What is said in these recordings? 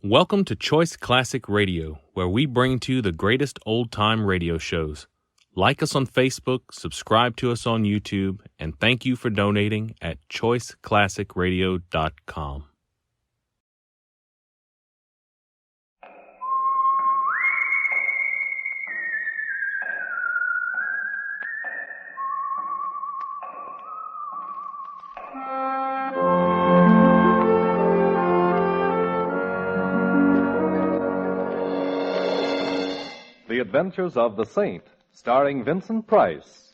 Welcome to Choice Classic Radio, where we bring to you the greatest old-time radio shows. Like us on Facebook, subscribe to us on YouTube, and thank you for donating at choiceclassicradio.com. The Adventures of the Saint, starring Vincent Price.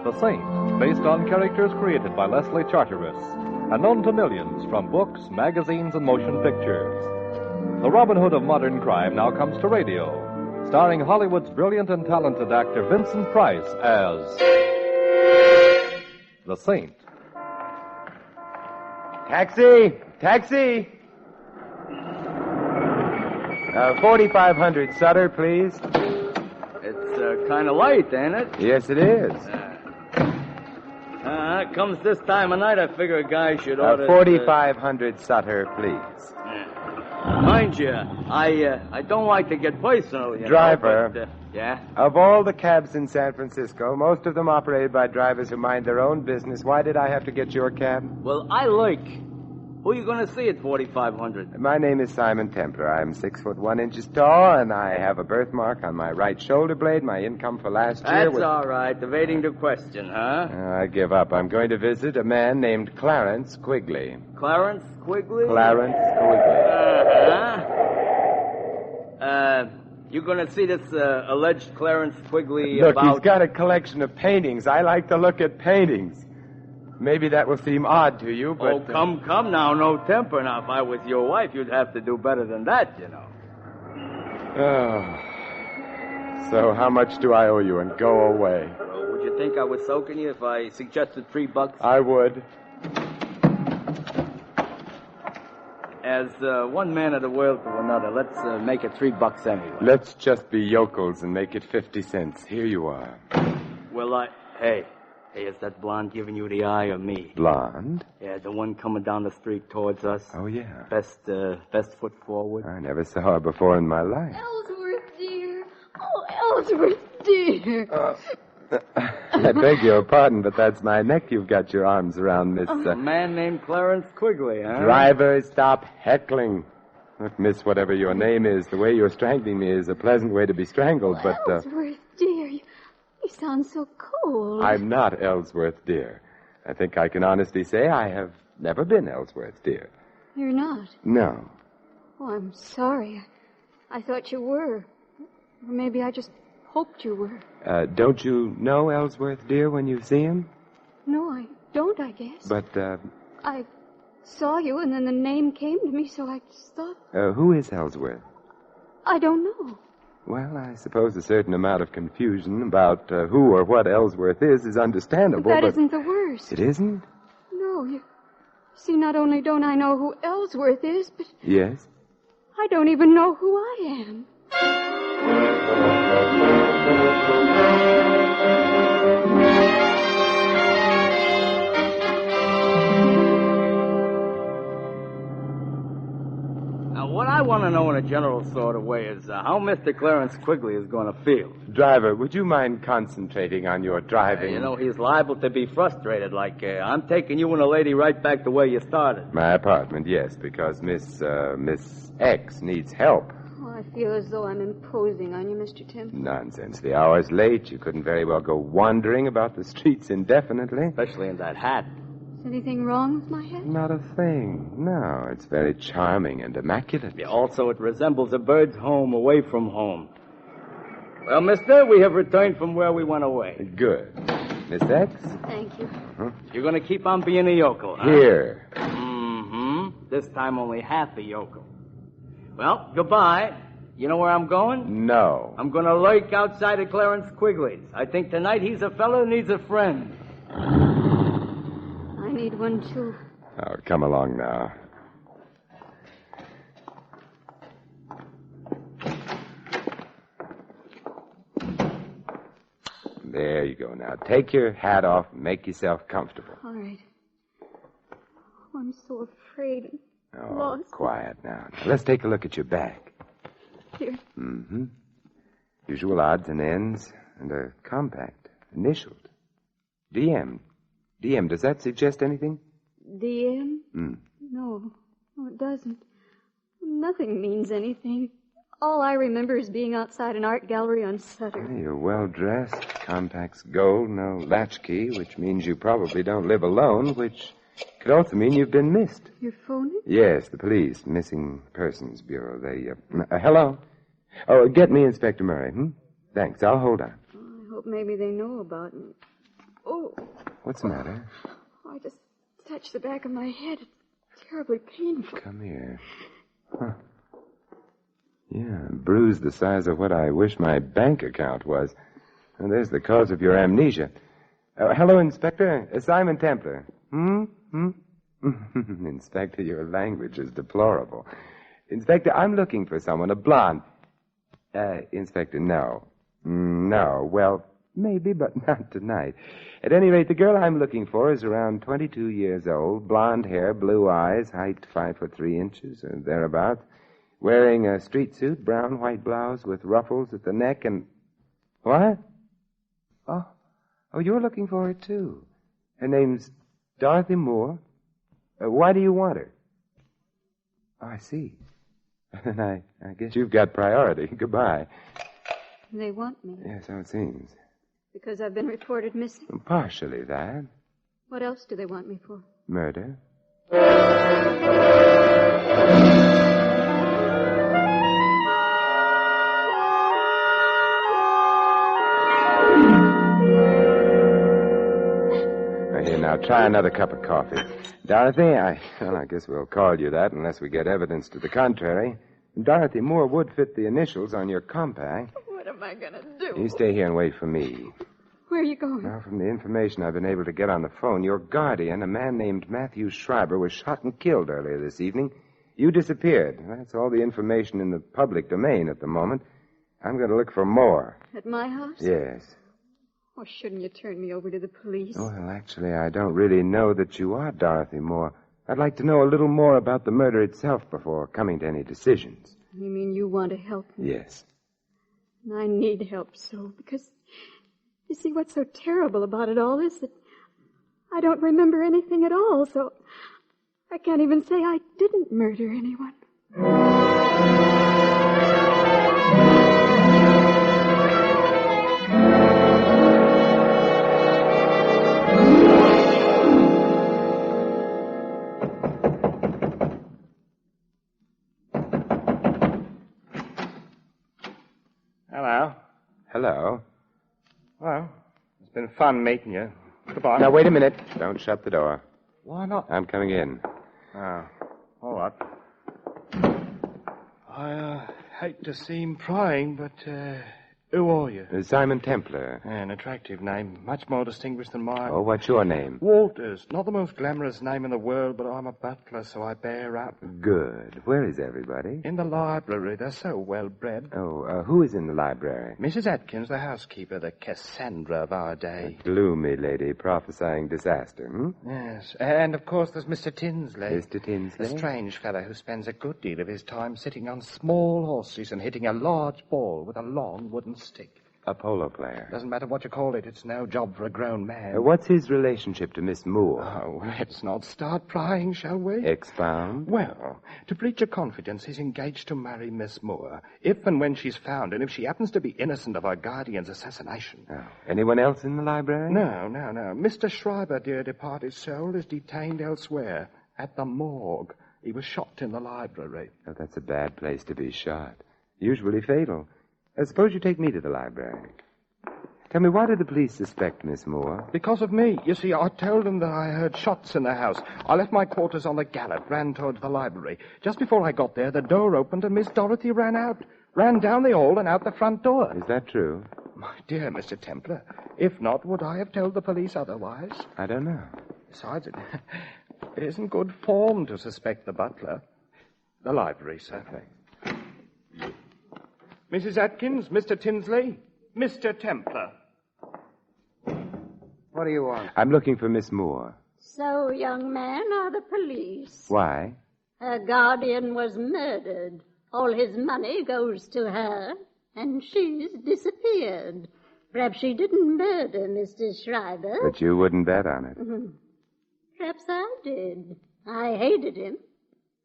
The Saint, based on characters created by Leslie Charteris and known to millions from books, magazines, and motion pictures. The Robin Hood of modern crime now comes to radio, starring Hollywood's brilliant and talented actor Vincent Price as the Saint. Taxi! Taxi! 4500 Sutter, please. It's kind of late, ain't it? Yes, it is. Comes this time of night, I figure a guy should order... 4500 Sutter, please. Mind you, I don't like to get personal, you Driver. know, but, yeah? Of all the cabs in San Francisco, most of them operated by drivers who mind their own business. Why did I have to get your cab? Well, I like... Who are you going to see at 4500? My name is Simon Templar. I'm 6'1" tall, and I have a birthmark on my right shoulder blade. My income for last year That's was... all right. Evading the question, huh? I give up. I'm going to visit a man named Clarence Quigley. Clarence Quigley? Clarence Quigley. You going to see this alleged Clarence Quigley Look, about... he's got a collection of paintings. I like to look at paintings. Maybe that will seem odd to you, but... Oh, come now, no temper. Now, if I was your wife, you'd have to do better than that, you know. Oh. So how much do I owe you, and go away? Well, would you think I was soaking you if I suggested $3? I would. As one man of the world to another, let's make it $3 anyway. Let's just be yokels and make it 50 cents. Here you are. Well, Hey, is that blonde giving you the eye or me? Blonde? Yeah, the one coming down the street towards us. Oh, yeah. Best foot forward. I never saw her before in my life. Ellsworth, dear. Oh, Ellsworth, dear. I beg your pardon, but that's my neck you've got your arms around, Miss... A man named Clarence Quigley, huh? Driver, stop heckling. Look, miss, whatever your name is, the way you're strangling me is a pleasant way to be strangled, but... Ellsworth, dear, you sound so cold. I'm not Ellsworth, dear. I think I can honestly say I have never been Ellsworth, dear. You're not? No. Oh, I'm sorry. I thought you were. Or maybe I just hoped you were. Don't you know Ellsworth, dear, when you see him? No, I don't, I guess. But, I saw you, and then the name came to me, so I just thought... who is Ellsworth? I don't know. Well, I suppose a certain amount of confusion about who or what Ellsworth is understandable, But that isn't the worst. It isn't? No, you see, not only don't I know who Ellsworth is, but... Yes? I don't even know who I am. What I want to know in a general sort of way is how Mr. Clarence Quigley is going to feel. Driver, would you mind concentrating on your driving? You know, he's liable to be frustrated, like, I'm taking you and a lady right back to where you started. My apartment, yes, because Miss X needs help. Oh, I feel as though I'm imposing on you, Mr. Tim. Nonsense. The hour's late. You couldn't very well go wandering about the streets indefinitely. Especially in that hat. Is anything wrong with my head? Not a thing. No, it's very charming and immaculate. Yeah, also, it resembles a bird's home away from home. Well, mister, we have returned from where we went away. Good. Miss X? Thank you. You're going to keep on being a yokel, huh? Here. Mm-hmm. This time only half a yokel. Well, goodbye. You know where I'm going? No. I'm going to lurk outside of Clarence Quigley's. I think tonight he's a fellow who needs a friend. I need one, too. Oh, come along now. There There you go now. Take your hat off and make yourself comfortable. All right. Oh, I'm so afraid and Oh, lost. quiet now. Let's take a look at your back. Here. Mm-hmm. Usual odds and ends and a compact, initialed. DM. DM, does that suggest anything? DM? Hmm. No, it doesn't. Nothing means anything. All I remember is being outside an art gallery on Sutter. Hey, you're well dressed. Compact's gold, no latchkey, which means you probably don't live alone, which could also mean you've been missed. Your phone? Yes, the police, Missing Persons Bureau. They, hello? Oh, get me Inspector Murray, Thanks, I'll hold on. I hope maybe they know about me. Oh, What's the matter? I just touched the back of my head. It's terribly painful. Come here. Huh. Yeah, a bruise the size of what I wish my bank account was. And there's the cause of your amnesia. Hello, Inspector. Simon Templar. Inspector, your language is deplorable. Inspector, I'm looking for someone, a blonde. Inspector, no. No, well, maybe, but not tonight. At any rate, the girl I'm looking for is around 22 years old, blonde hair, blue eyes, height 5'3" or thereabouts, wearing a street suit, brown white blouse with ruffles at the neck and... What? Oh, you're looking for her, too. Her name's Dorothy Moore. Why do you want her? Oh, I see. Then I guess you've got priority. Goodbye. They want me. Yeah, so it seems. Because I've been reported missing. Partially that. What else do they want me for? Murder. Here, now, try another cup of coffee. Dorothy, I guess we'll call you that unless we get evidence to the contrary. Dorothy Moore would fit the initials on your compact. What am I going to do? You stay here and wait for me. Where are you going? Now, from the information I've been able to get on the phone, your guardian, a man named Matthew Schreiber, was shot and killed earlier this evening. You disappeared. That's all the information in the public domain at the moment. I'm going to look for more. At my house? Yes. Or shouldn't you turn me over to the police? Well, actually, I don't really know that you are Dorothy Moore. I'd like to know a little more about the murder itself before coming to any decisions. You mean you want to help me? Yes. And I need help so, because you see what's so terrible about it all is that I don't remember anything at all, so I can't even say I didn't murder anyone. Hello. Hello. Well, it's been fun meeting you. Goodbye. Now, wait a minute. Don't shut the door. Why not? I'm coming in. Oh, all right. I hate to seem prying, but who are you? Simon Templar. An attractive name, much more distinguished than mine. Oh, what's your name? Walters. Not the most glamorous name in the world, but I'm a butler, so I bear up. Good. Where is everybody? In the library, they're so well bred. Oh, who is in the library? Mrs. Atkins, the housekeeper, the Cassandra of our day. A gloomy lady prophesying disaster, Yes, and of course there's Mr. Tinsley. Mr. Tinsley? A strange fellow who spends a good deal of his time sitting on small horses and hitting a large ball with a long wooden stick. A polo player. Doesn't matter what you call it, it's no job for a grown man. What's his relationship to Miss Moore? Oh, let's not start prying, shall we? Expound. Well, to breach a confidence, he's engaged to marry Miss Moore, if and when she's found, and if she happens to be innocent of her guardian's assassination. Oh. Anyone else in the library? No. Mr. Schreiber, dear departed soul, is detained elsewhere, at the morgue. He was shot in the library. Oh, that's a bad place to be shot. Usually fatal. Suppose you take me to the library. Tell me, why did the police suspect Miss Moore? Because of me. You see, I told them that I heard shots in the house. I left my quarters on the Gallet, ran towards the library. Just before I got there, the door opened and Miss Dorothy ran out. Ran down the hall and out the front door. Is that true? My dear Mr. Templar, if not, would I have told the police otherwise? I don't know. Besides, it isn't good form to suspect the butler. The library, sir. Okay. Mrs. Atkins, Mr. Tinsley, Mr. Templar. What do you want? I'm looking for Miss Moore. So, young man, are the police. Why? Her guardian was murdered. All his money goes to her, and she's disappeared. Perhaps she didn't murder Mr. Schreiber. But you wouldn't bet on it. Perhaps I did. I hated him.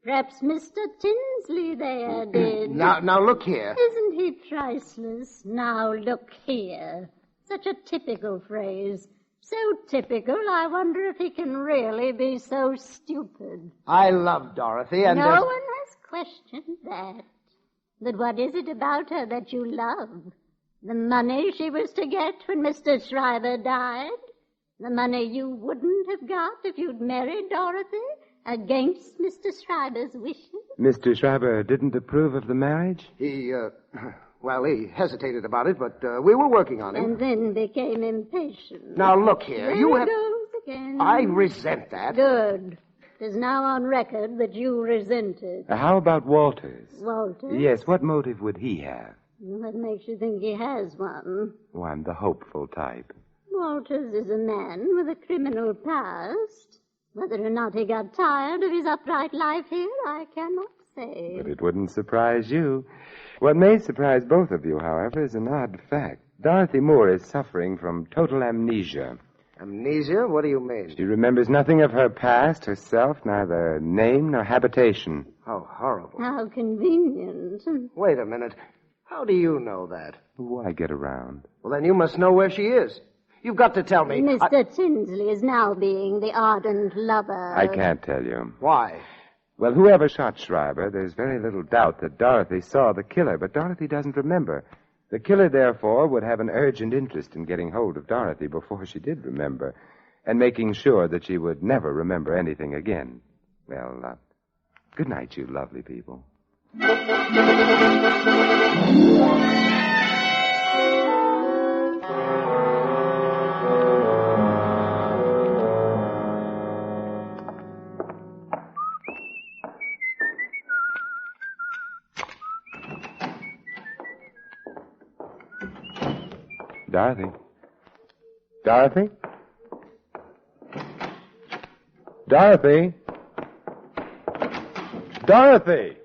Perhaps Mr. Tinsley there did. Now, look here. Isn't he priceless? Now, look here. Such a typical phrase. So typical, I wonder if he can really be so stupid. I love Dorothy, and... No one has questioned that. But what is it about her that you love? The money she was to get when Mr. Schreiber died? The money you wouldn't have got if you'd married Dorothy against Mr. Schreiber's wishes? Mr. Schreiber didn't approve of the marriage? He hesitated about it, but we were working on him. And then became impatient. Now, look here. There You he have... goes again. I resent that. Good. It is now on record that you resent it. How about Walters? Walter? Yes, what motive would he have? What makes you think he has one? Oh, I'm the hopeful type. Walters is a man with a criminal past. Whether or not he got tired of his upright life here, I cannot say. But it wouldn't surprise you. What may surprise both of you, however, is an odd fact. Dorothy Moore is suffering from total amnesia. Amnesia? What do you mean? She remembers nothing of her past, herself, neither name nor habitation. How horrible. How convenient. Wait a minute. How do you know that? Why get around? Well, then you must know where she is. You've got to tell me. Mr. Tinsley is now being the ardent lover. I can't tell you. Why? Well, whoever shot Schreiber, there's very little doubt that Dorothy saw the killer, but Dorothy doesn't remember. The killer, therefore, would have an urgent interest in getting hold of Dorothy before she did remember, and making sure that she would never remember anything again. Well, good night, you lovely people. Dorothy? Dorothy? Dorothy? Dorothy!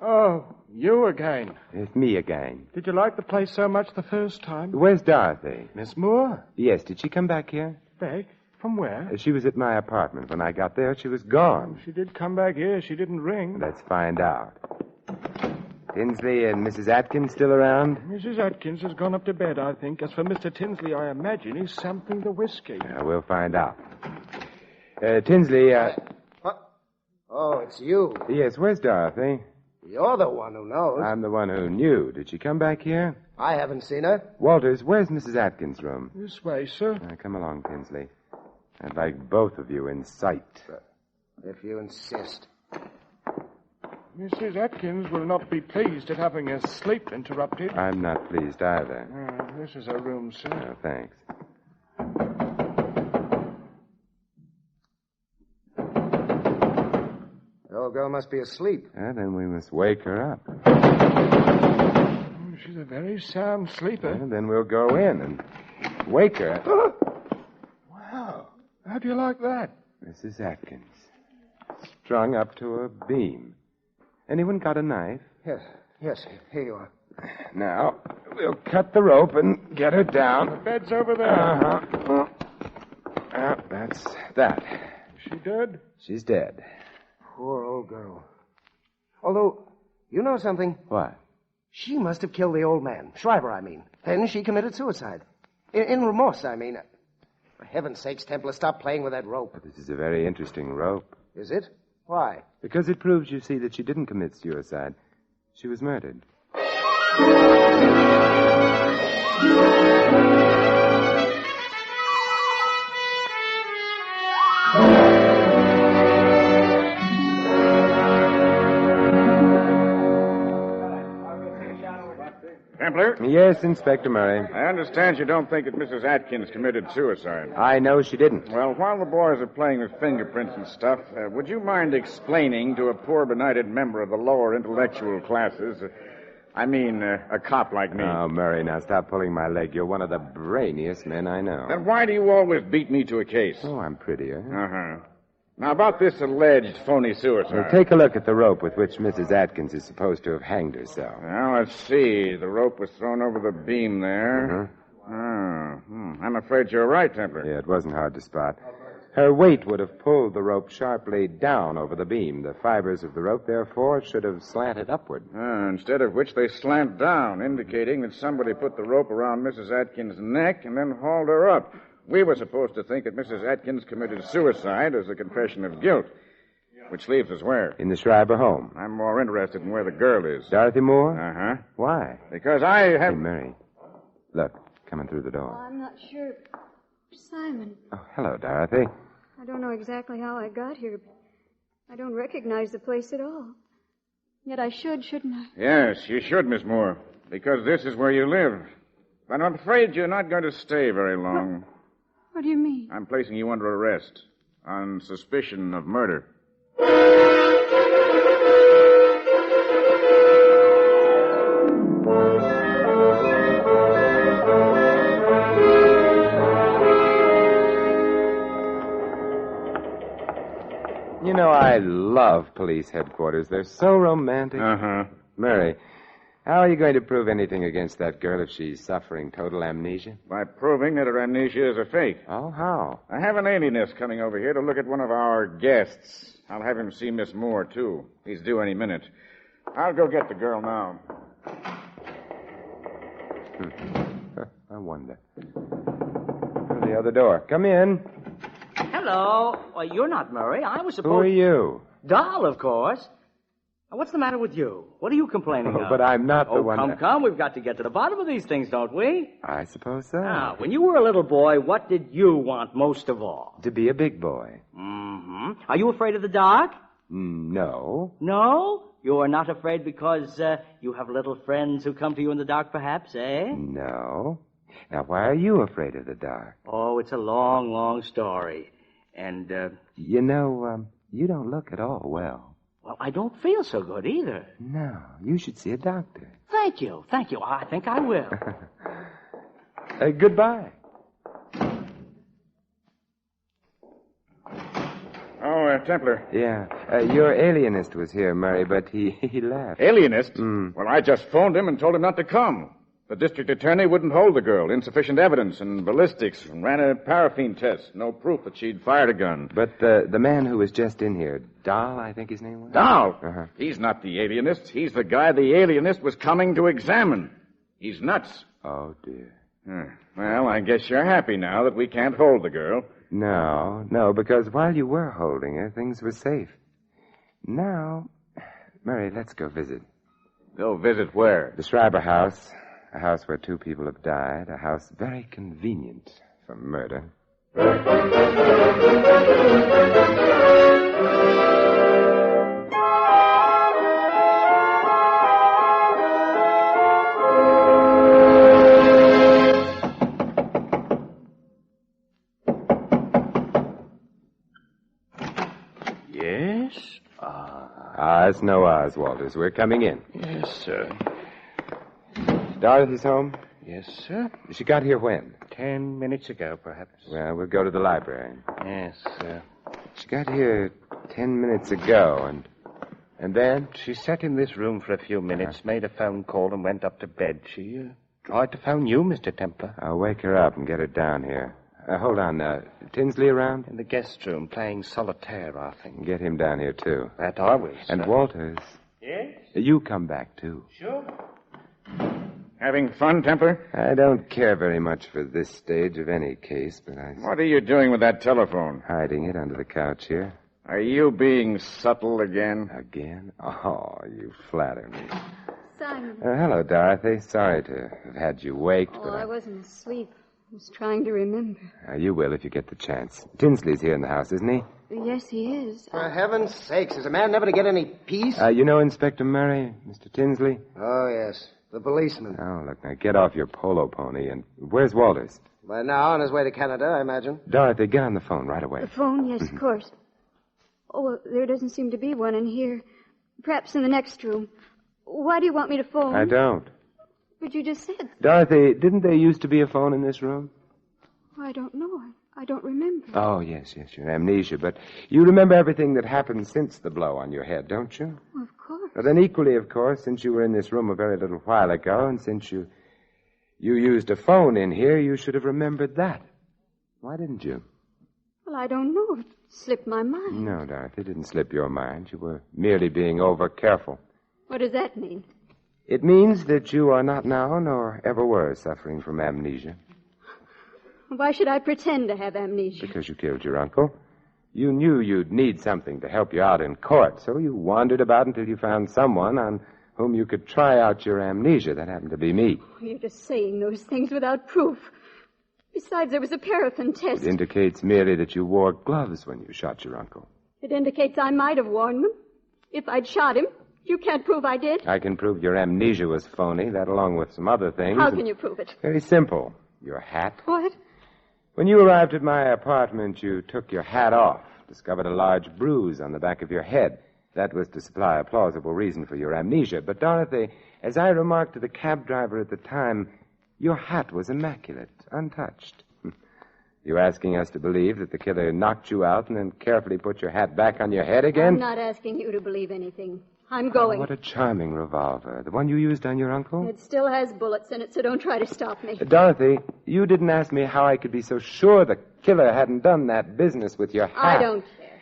Oh, you again. It's me again. Did you like the place so much the first time? Where's Dorothy? Miss Moore? Yes, did she come back here? Back? From where? She was at my apartment. When I got there, she was gone. She did come back here. She didn't ring. Let's find out. Tinsley and Mrs. Atkins still around? Mrs. Atkins has gone up to bed, I think. As for Mr. Tinsley, I imagine he's sampling the whiskey. We'll find out. Tinsley, What? Oh, it's you. Yes, where's Dorothy? You're the one who knows. I'm the one who knew. Did she come back here? I haven't seen her. Walters, where's Mrs. Atkins' room? This way, sir. Come along, Tinsley. I'd like both of you in sight. If you insist. Mrs. Atkins will not be pleased at having her sleep interrupted. I'm not pleased either. This is her room, sir. Oh, thanks. The old girl must be asleep. Then we must wake her up. She's a very sound sleeper. Then we'll go in and wake her. Wow. How do you like that? Mrs. Atkins. Strung up to a beam. Anyone got a knife? Yes, here you are. Now, we'll cut the rope and get her down. The bed's over there. That's that. She dead? She's dead. Poor old girl. Although, you know something? What? She must have killed the old man. Schreiber, I mean. Then she committed suicide. In remorse, I mean. For heaven's sakes, Templar, stop playing with that rope. This is a very interesting rope. Is it? Why? Because it proves, you see, that she didn't commit suicide. She was murdered. Yes, Inspector Murray. I understand you don't think that Mrs. Atkins committed suicide. I know she didn't. Well, while the boys are playing with fingerprints and stuff, would you mind explaining to a poor benighted member of the lower intellectual classes, a cop like me? Oh, Murray, now stop pulling my leg. You're one of the brainiest men I know. Then why do you always beat me to a case? Oh, I'm prettier. Uh-huh. Now, about this alleged phony suicide. Well, take a look at the rope with which Mrs. Atkins is supposed to have hanged herself. Well, let's see. The rope was thrown over the beam there. I'm afraid you're right, Templar. Yeah, it wasn't hard to spot. Her weight would have pulled the rope sharply down over the beam. The fibers of the rope, therefore, should have slanted upward. Instead of which they slant down, indicating that somebody put the rope around Mrs. Atkins' neck and then hauled her up. We were supposed to think that Mrs. Atkins committed suicide as a confession of guilt. Which leaves us where? In the Schreiber home. I'm more interested in where the girl is. Dorothy Moore? Uh-huh. Why? Because I have... Hey, Mary. Look, coming through the door. Oh, I'm not sure. Simon. Oh, hello, Dorothy. I don't know exactly how I got here, but I don't recognize the place at all. Yet I should, shouldn't I? Yes, you should, Miss Moore. Because this is where you live. But I'm afraid you're not going to stay very long. What do you mean? I'm placing you under arrest on suspicion of murder. You know, I love police headquarters. They're so romantic. Uh-huh. Mary, how are you going to prove anything against that girl if she's suffering total amnesia? By proving that her amnesia is a fake. Oh, how? I have an alienist coming over here to look at one of our guests. I'll have him see Miss Moore, too. He's due any minute. I'll go get the girl now. I wonder. Oh, the other door. Come in. Hello. Well, you're not Murray. I was supposed... Who are you? Doll, of course. Now, what's the matter with you? What are you complaining of? But I'm not the one... Come. We've got to get to the bottom of these things, don't we? I suppose so. Now, when you were a little boy, what did you want most of all? To be a big boy. Mm-hmm. Are you afraid of the dark? No. No? You are not afraid because you have little friends who come to you in the dark, perhaps, eh? No. Now, why are you afraid of the dark? Oh, it's a long, long story. And, You know, you don't look at all well. Well, I don't feel so good either. No, you should see a doctor. Thank you. I think I will. Goodbye. Oh, Templar. Yeah. Your alienist was here, Murray, but he left. Alienist? Well, I just phoned him and told him not to come. The district attorney wouldn't hold the girl. Insufficient evidence and ballistics. Ran a paraffin test. No proof that she'd fired a gun. But the man who was just in here, Dahl, I think his name was? Dahl? Uh-huh. He's not the alienist. He's the guy the alienist was coming to examine. He's nuts. Oh, dear. Well, I guess you're happy now that we can't hold the girl. No, because while you were holding her, things were safe. Now, Murray, let's go visit. Go visit where? The Schreiber house. A house where 2 people have died. A house very convenient for murder. Yes? It's no Oz, Walters. We're coming in. Yes, sir. Dorothy's home? Yes, sir. She got here when? 10 minutes ago, perhaps. Well, we'll go to the library. Yes, sir. She got here 10 minutes ago, and then? She sat in this room for a few minutes, made a phone call, and went up to bed. She tried to phone you, Mr. Templar. I'll wake her up and get her down here. Hold on. Tinsley around? In the guest room, playing solitaire, I think. Get him down here, too. That I will, sir. And Walters. Yes? You come back, too. Sure. Having fun, Templar? I don't care very much for this stage of any case, but What are you doing with that telephone? hiding it under the couch here. Are you being subtle again? Again? Oh, you flatter me. Simon. Hello, Dorothy. Sorry to have had you waked, Oh, but I wasn't asleep. I was trying to remember. You will if you get the chance. Tinsley's here in the house, isn't he? Yes, he is. For heaven's sakes, is a man never to get any peace? You know Inspector Murray, Mr. Tinsley? Oh, yes. The policeman. Oh, look, now get off your polo pony. And where's Walters? By now, on his way to Canada, I imagine. Dorothy, get on the phone right away. The phone? Yes, of course. Oh, well, there doesn't seem to be one in here. Perhaps in the next room. Why do you want me to phone? I don't. But you just said. Dorothy, didn't there used to be a phone in this room? I don't know. I don't remember. Oh, yes, your amnesia. But you remember everything that happened since the blow on your head, don't you? Well, of course. Well, then equally, of course, since you were in this room a very little while ago, and since you used a phone in here, you should have remembered that. Why didn't you? Well, I don't know. It slipped my mind. No, Dorothy, it didn't slip your mind. You were merely being over-careful. What does that mean? It means that you are not now, nor ever were, suffering from amnesia. Why should I pretend to have amnesia? Because you killed your uncle. You knew you'd need something to help you out in court, so you wandered about until you found someone on whom you could try out your amnesia. That happened to be me. You're just saying those things without proof. Besides, there was a paraffin test. It indicates merely that you wore gloves when you shot your uncle. It indicates I might have worn them. If I'd shot him, you can't prove I did. I can prove your amnesia was phony, that along with some other things. How can you prove it? Very simple. Your hat. What? When you arrived at my apartment, you took your hat off, discovered a large bruise on the back of your head. That was to supply a plausible reason for your amnesia. But, Dorothy, as I remarked to the cab driver at the time, your hat was immaculate, untouched. You asking us to believe that the killer knocked you out and then carefully put your hat back on your head again? I'm not asking you to believe anything. I'm going. Oh, what a charming revolver. The one you used on your uncle? It still has bullets in it, so don't try to stop me. Dorothy, you didn't ask me how I could be so sure the killer hadn't done that business with your hat. I don't care.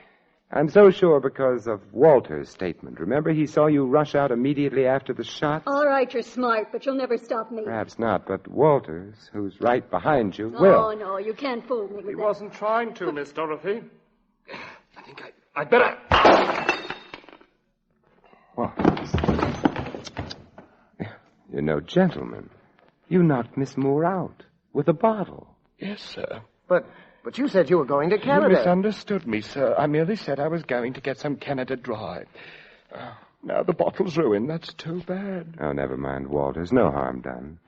I'm so sure because of Walter's statement. Remember, he saw you rush out immediately after the shots? All right, you're smart, but you'll never stop me. Perhaps not, but Walters, who's right behind you, will. Oh, no, you can't fool me with He that. wasn't trying to, Miss Dorothy. I think I'd better... What? You're no gentleman. You knocked Miss Moore out with a bottle. Yes, sir. But you said you were going to You Canada. misunderstood me, sir. I merely said I was going to get some Canada Dry. Now the bottle's ruined. That's too bad. Oh, never mind, Walters. No harm done.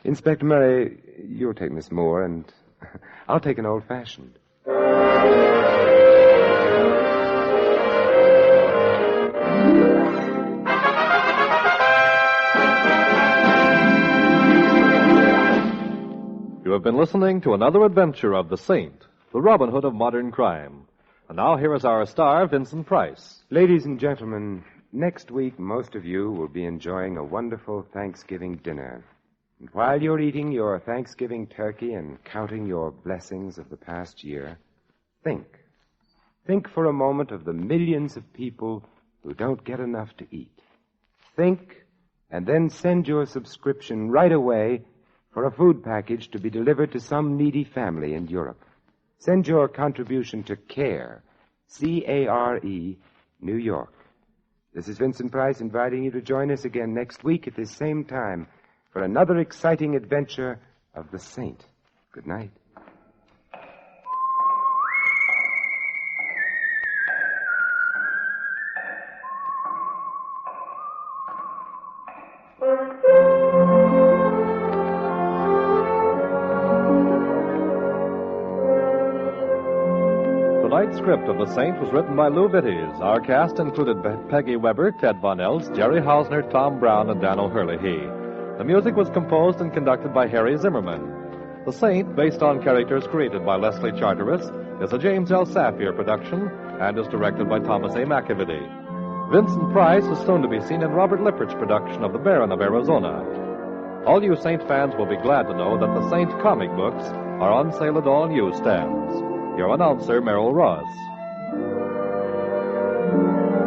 Inspector Murray, you'll take Miss Moore, and I'll take an old-fashioned. You have been listening to another adventure of the Saint, the Robin Hood of modern crime. And now here is our star, Vincent Price. Ladies and gentlemen, next week most of you will be enjoying a wonderful Thanksgiving dinner. And while you're eating your Thanksgiving turkey and counting your blessings of the past year, think. Think for a moment of the millions of people who don't get enough to eat. Think, and then send your subscription right away for a food package to be delivered to some needy family in Europe. Send your contribution to CARE, C-A-R-E, New York. This is Vincent Price inviting you to join us again next week at this same time for another exciting adventure of the Saint. Good night. Tonight's script of The Saint was written by Lou Vittes. Our cast included Peggy Weber, Ted Von Els, Jerry Hausner, Tom Brown, and Dan O'Hurley. The music was composed and conducted by Harry Zimmerman. The Saint, based on characters created by Leslie Charteris, is a James L. Safier production and is directed by Thomas A. McAvity. Vincent Price is soon to be seen in Robert Lippert's production of The Baron of Arizona. All you Saint fans will be glad to know that the Saint comic books are on sale at all newsstands. Your announcer, Merrill Ross.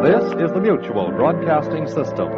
This is the Mutual Broadcasting System.